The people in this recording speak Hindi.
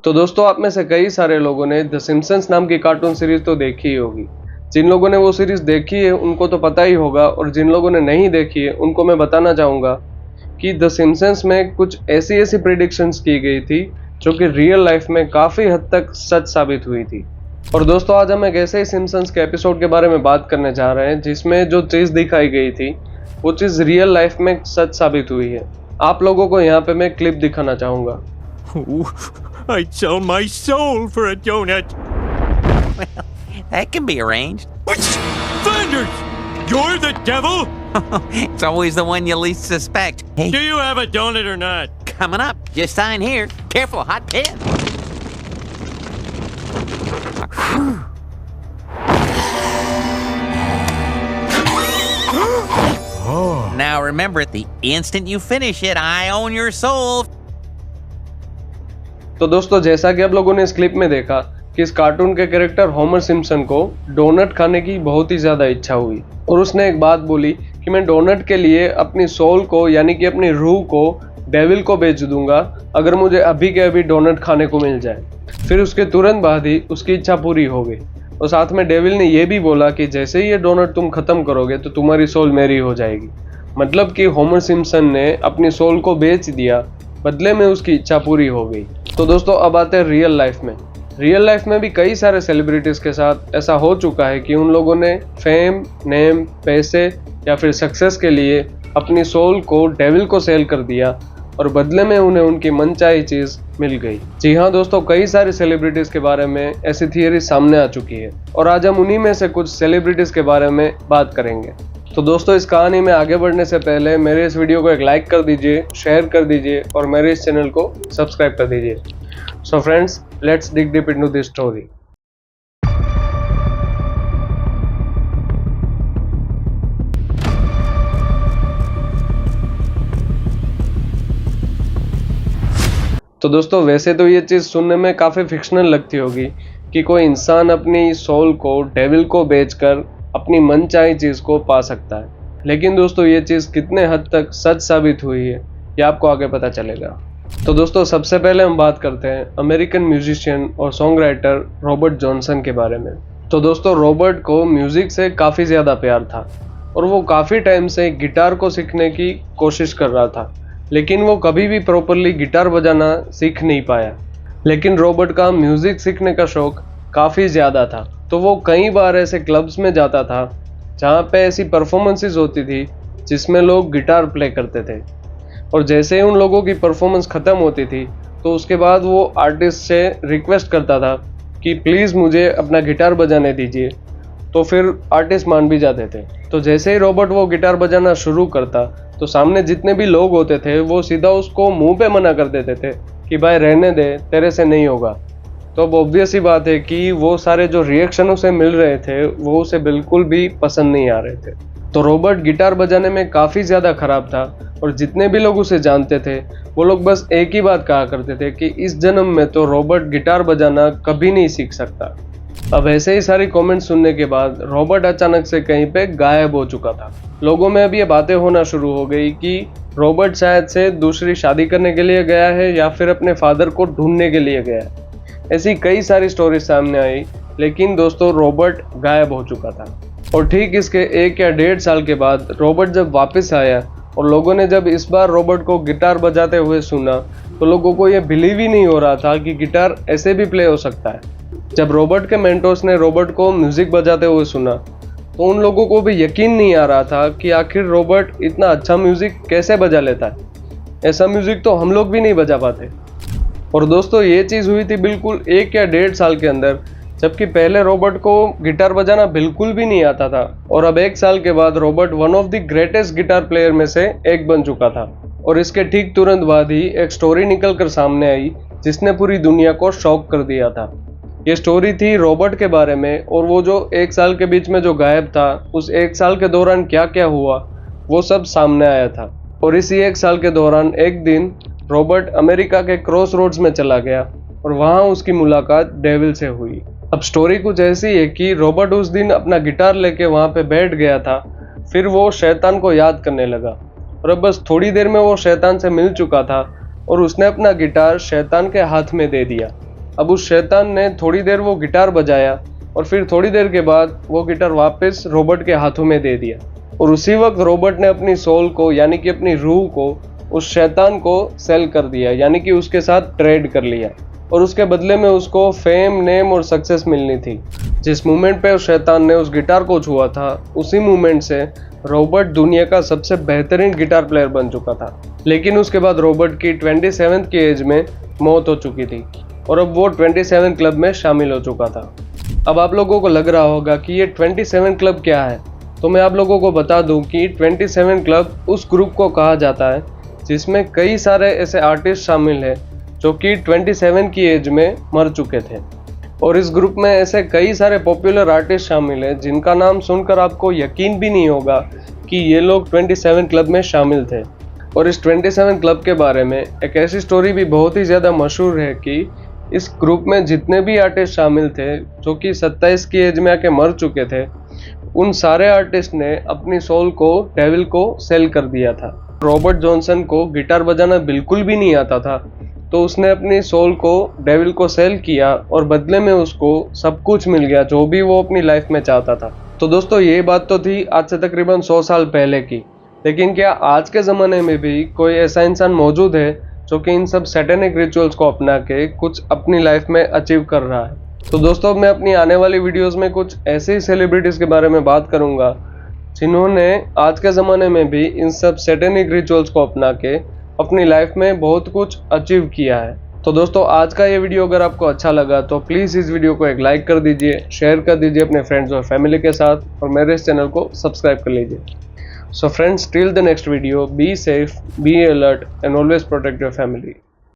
तो दोस्तों आप में से कई सारे लोगों ने द सिम्पसन्स नाम की कार्टून सीरीज तो देखी ही होगी। जिन लोगों ने वो सीरीज देखी है उनको तो पता ही होगा, और जिन लोगों ने नहीं देखी है उनको मैं बताना चाहूँगा कि द सिम्पसन्स में कुछ ऐसी ऐसी प्रेडिक्शंस की गई थी जो कि रियल लाइफ में काफ़ी हद तक सच साबित हुई थी। और दोस्तों आज हम एक ऐसे ही सिम्पसन्स के एपिसोड के बारे में बात करने जा रहे हैं जिसमें जो चीज़ दिखाई गई थी वो चीज़ रियल लाइफ में सच साबित हुई है। आप लोगों को यहाँ पे मैं क्लिप दिखाना चाहूँगा। I'd sell my soul for a donut. Well, that can be arranged. Thunders! You're the devil? It's always the one you least suspect. Hey, Do you have a donut or not? coming up. Just sign here. Careful, hot pen. Now remember, the instant you finish it, I own your soul. तो दोस्तों जैसा कि आप लोगों ने इस क्लिप में देखा कि इस कार्टून के कैरेक्टर होमर सिम्पसन को डोनट खाने की बहुत ही ज़्यादा इच्छा हुई और उसने एक बात बोली कि मैं डोनट के लिए अपनी सोल को यानी कि अपनी रूह को डेविल को बेच दूंगा अगर मुझे अभी के अभी डोनट खाने को मिल जाए। फिर उसके तुरंत बाद ही उसकी इच्छा पूरी हो गई और साथ में डेविल ने यह भी बोला कि जैसे ही ये डोनट तुम ख़त्म करोगे तो तुम्हारी सोल मेरी हो जाएगी। मतलब कि होमर सिम्पसन ने अपनी सोल को बेच दिया, बदले में उसकी इच्छा पूरी हो गई। तो दोस्तों अब आते हैं रियल लाइफ में। रियल लाइफ में भी कई सारे सेलिब्रिटीज़ के साथ ऐसा हो चुका है कि उन लोगों ने फेम, नेम, पैसे या फिर सक्सेस के लिए अपनी सोल को डेविल को सेल कर दिया और बदले में उन्हें उनकी मनचाही चीज़ मिल गई। जी हाँ दोस्तों, कई सारे सेलिब्रिटीज़ के बारे में ऐसी थियरी सामने आ चुकी है और आज हम उन्हीं में से कुछ सेलिब्रिटीज़ के बारे में बात करेंगे। तो दोस्तों इस कहानी में आगे बढ़ने से पहले मेरे इस वीडियो को एक लाइक कर दीजिए, शेयर कर दीजिए और मेरे इस चैनल को सब्सक्राइब कर दीजिए। So friends, let's dig deep into this story. तो दोस्तों वैसे तो ये चीज़ सुनने में काफ़ी फिक्शनल लगती होगी कि कोई इंसान अपनी सोल को डेविल को बेचकर अपनी मनचाही चीज़ को पा सकता है, लेकिन दोस्तों ये चीज़ कितने हद तक सच साबित हुई है ये आपको आगे पता चलेगा। तो दोस्तों सबसे पहले हम बात करते हैं अमेरिकन म्यूजिशियन और सॉन्ग राइटर रॉबर्ट जॉनसन के बारे में। तो दोस्तों रॉबर्ट को म्यूज़िक से काफ़ी ज़्यादा प्यार था और वो काफ़ी टाइम से गिटार को सीखने की कोशिश कर रहा था, लेकिन वो कभी भी प्रॉपरली गिटार बजाना सीख नहीं पाया। लेकिन रॉबर्ट का म्यूज़िक सीखने का शौक़ काफ़ी ज़्यादा था, तो वो कई बार ऐसे क्लब्स में जाता था जहाँ पे ऐसी परफॉर्मेंसेस होती थी जिसमें लोग गिटार प्ले करते थे, और जैसे ही उन लोगों की परफॉर्मेंस ख़त्म होती थी तो उसके बाद वो आर्टिस्ट से रिक्वेस्ट करता था कि प्लीज़ मुझे अपना गिटार बजाने दीजिए, तो फिर आर्टिस्ट मान भी जाते थे। तो जैसे ही रॉबर्ट वो गिटार बजाना शुरू करता तो सामने जितने भी लोग होते थे वो सीधा उसको मुंह पे मना कर देते थे कि भाई रहने दे, तेरे से नहीं होगा। तो अब ऑब्वियस ही बात है कि वो सारे जो रिएक्शन उसे मिल रहे थे वो उसे बिल्कुल भी पसंद नहीं आ रहे थे। तो रॉबर्ट गिटार बजाने में काफ़ी ज़्यादा ख़राब था और जितने भी लोग उसे जानते थे वो लोग बस एक ही बात कहा करते थे कि इस जन्म में तो रॉबर्ट गिटार बजाना कभी नहीं सीख सकता। अब ऐसे ही सारी कमेंट सुनने के बाद रॉबर्ट अचानक से कहीं पे गायब हो चुका था। लोगों में अब ये बातें होना शुरू हो गई कि रॉबर्ट शायद से दूसरी शादी करने के लिए गया है या फिर अपने फादर को ढूंढने के लिए गया है। ऐसी कई सारी स्टोरी सामने आई, लेकिन दोस्तों रॉबर्ट गायब हो चुका था। और ठीक इसके 1 या 1.5 साल के बाद रॉबर्ट जब वापस आया और लोगों ने जब इस बार रॉबर्ट को गिटार बजाते हुए सुना तो लोगों को ये बिलीव ही नहीं हो रहा था कि गिटार ऐसे भी प्ले हो सकता है। जब रॉबर्ट के मेंटोर्स ने रॉबर्ट को म्यूज़िक बजाते हुए सुना तो उन लोगों को भी यकीन नहीं आ रहा था कि आखिर रॉबर्ट इतना अच्छा म्यूज़िक कैसे बजा लेता है। ऐसा म्यूज़िक तो हम लोग भी नहीं बजा पाते। और दोस्तों ये चीज़ हुई थी बिल्कुल 1 या 1.5 साल के अंदर, जबकि पहले रॉबर्ट को गिटार बजाना बिल्कुल भी नहीं आता था और अब 1 साल के बाद Robert one of the greatest guitar player में से एक बन चुका था। और इसके ठीक तुरंत बाद ही एक स्टोरी निकल कर सामने आई जिसने पूरी दुनिया को शॉक कर दिया था। ये स्टोरी थी रॉबर्ट के बारे में और वो जो 1 साल के बीच में जो गायब था उस 1 साल के दौरान क्या क्या हुआ वो सब सामने आया था। और इसी 1 साल के दौरान एक दिन रॉबर्ट अमेरिका के क्रॉस रोड्स में चला गया और वहाँ उसकी मुलाकात डेविल से हुई। अब स्टोरी कुछ ऐसी है कि रॉबर्ट उस दिन अपना गिटार लेके वहाँ पे बैठ गया था, फिर वो शैतान को याद करने लगा और अब बस थोड़ी देर में वो शैतान से मिल चुका था और उसने अपना गिटार शैतान के हाथ में दे दिया। अब उस शैतान ने थोड़ी देर वो गिटार बजाया और फिर थोड़ी देर के बाद वो गिटार वापस रॉबर्ट के हाथों में दे दिया और उसी वक्त रॉबर्ट ने अपनी सोल को यानी कि अपनी रूह को उस शैतान को सेल कर दिया, यानी कि उसके साथ ट्रेड कर लिया और उसके बदले में उसको फेम, नेम और सक्सेस मिलनी थी। जिस मोमेंट पे उस शैतान ने उस गिटार को छुआ था, उसी मोमेंट से रॉबर्ट दुनिया का सबसे बेहतरीन गिटार प्लेयर बन चुका था। लेकिन उसके बाद रॉबर्ट की 27 की एज में मौत हो चुकी थी और अब वो 27 क्लब में शामिल हो चुका था। अब आप लोगों को लग रहा होगा कि ये 27 क्लब क्या है, तो मैं आप लोगों को बता दूं कि 27 क्लब उस ग्रुप को कहा जाता है जिसमें कई सारे ऐसे आर्टिस्ट शामिल हैं जो कि 27 की एज में मर चुके थे। और इस ग्रुप में ऐसे कई सारे पॉपुलर आर्टिस्ट शामिल हैं जिनका नाम सुनकर आपको यकीन भी नहीं होगा कि ये लोग 27 क्लब में शामिल थे। और इस 27 क्लब के बारे में एक ऐसी स्टोरी भी बहुत ही ज़्यादा मशहूर है कि इस ग्रुप में जितने भी आर्टिस्ट शामिल थे जो कि 27 की एज में आके मर चुके थे, उन सारे आर्टिस्ट ने अपनी सोल को डेविल को सेल कर दिया था। रॉबर्ट जॉनसन को गिटार बजाना बिल्कुल भी नहीं आता था, तो उसने अपनी सोल को डेविल को सेल किया और बदले में उसको सब कुछ मिल गया जो भी वो अपनी लाइफ में चाहता था। तो दोस्तों ये बात तो थी आज से तकरीबन 100 साल पहले की, लेकिन क्या आज के ज़माने में भी कोई ऐसा इंसान मौजूद है जो कि इन सब सैटेनिक रिचुअल्स को अपना के कुछ अपनी लाइफ में अचीव कर रहा है? तो दोस्तों मैं अपनी आने वाली वीडियोस में कुछ ऐसे ही सेलिब्रिटीज़ के बारे में बात करूंगा जिन्होंने आज के ज़माने में भी इन सब सैटेनिक रिचुअल्स को अपना के अपनी लाइफ में बहुत कुछ अचीव किया है। तो दोस्तों आज का ये वीडियो अगर आपको अच्छा लगा तो प्लीज़ इस वीडियो को एक लाइक कर दीजिए, शेयर कर दीजिए अपने फ्रेंड्स और फैमिली के साथ और मेरे इस चैनल को सब्सक्राइब कर लीजिए। So friends, till the next video, be safe, be alert and always protect your family.